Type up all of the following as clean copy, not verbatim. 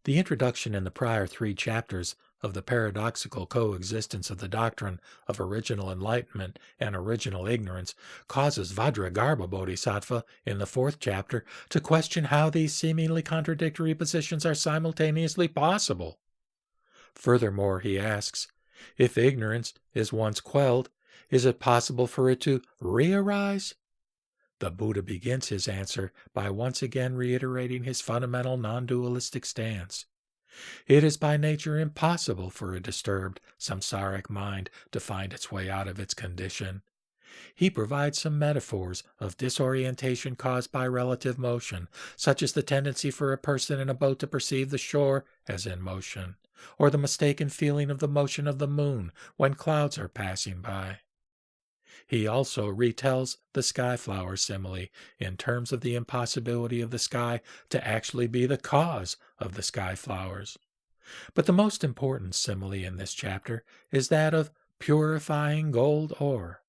The introduction in the prior 3 chapters of the paradoxical coexistence of the doctrine of original enlightenment and original ignorance causes Vajragarbha Bodhisattva in the 4th chapter to question how these seemingly contradictory positions are simultaneously possible. Furthermore, he asks, if ignorance is once quelled, is it possible for it to re-arise? The Buddha begins his answer by once again reiterating his fundamental non-dualistic stance. It is by nature impossible for a disturbed, samsaric mind to find its way out of its condition. He provides some metaphors of disorientation caused by relative motion, such as the tendency for a person in a boat to perceive the shore as in motion, or the mistaken feeling of the motion of the moon when clouds are passing by. He also retells the sky flower simile in terms of the impossibility of the sky to actually be the cause of the sky flowers. But the most important simile in this chapter is that of purifying gold ore.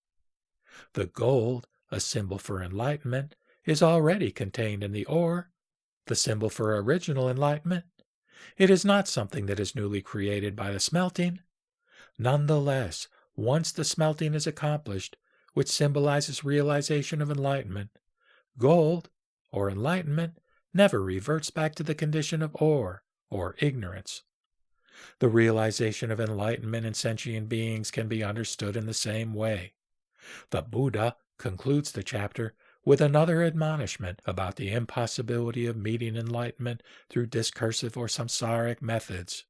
The gold, a symbol for enlightenment, is already contained in the ore, the symbol for original enlightenment. It is not something that is newly created by the smelting. Nonetheless, once the smelting is accomplished, which symbolizes realization of enlightenment, gold, or enlightenment, never reverts back to the condition of ore, or ignorance. The realization of enlightenment in sentient beings can be understood in the same way. The Buddha concludes the chapter with another admonishment about the impossibility of meeting enlightenment through discursive or samsaric methods.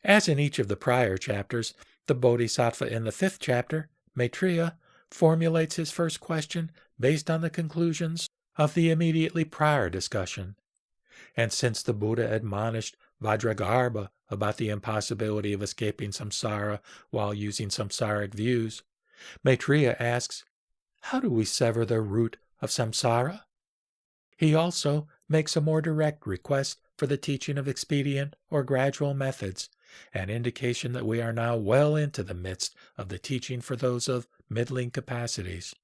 As in each of the prior chapters, the Bodhisattva in the 5th chapter, Maitreya, formulates his first question based on the conclusions of the immediately prior discussion. And since the Buddha admonished Vajragarbha about the impossibility of escaping samsara while using samsaric views, Maitreya asks, how do we sever the root of samsara? He also makes a more direct request for the teaching of expedient or gradual methods, an indication that we are now well into the midst of the teaching for those of middling capacities.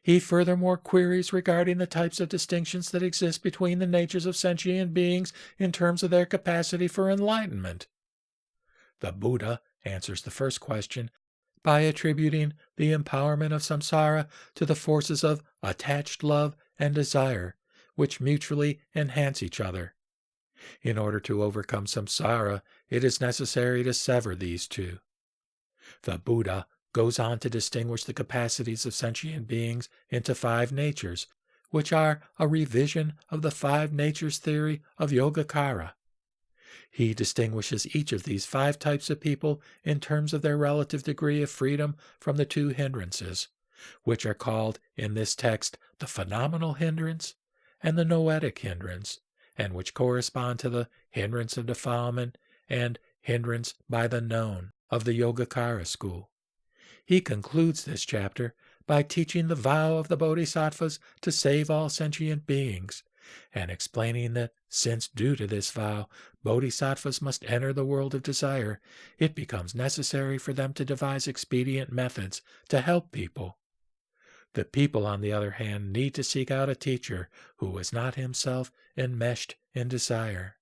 He furthermore queries regarding the types of distinctions that exist between the natures of sentient beings in terms of their capacity for enlightenment. The Buddha answers the first question by attributing the empowerment of samsara to the forces of attached love and desire, which mutually enhance each other. In order to overcome samsara, it is necessary to sever these two. The Buddha goes on to distinguish the capacities of sentient beings into 5 natures, which are a revision of the 5 natures theory of Yogacara. He distinguishes each of these 5 types of people in terms of their relative degree of freedom from the 2 hindrances, which are called in this text the phenomenal hindrance and the noetic hindrance, and which correspond to the hindrance of defilement and hindrance by the known of the Yogacara school. He concludes this chapter by teaching the vow of the Bodhisattvas to save all sentient beings, and explaining that since due to this vow, Bodhisattvas must enter the world of desire, it becomes necessary for them to devise expedient methods to help people. The people, on the other hand, need to seek out a teacher who is not himself enmeshed in desire.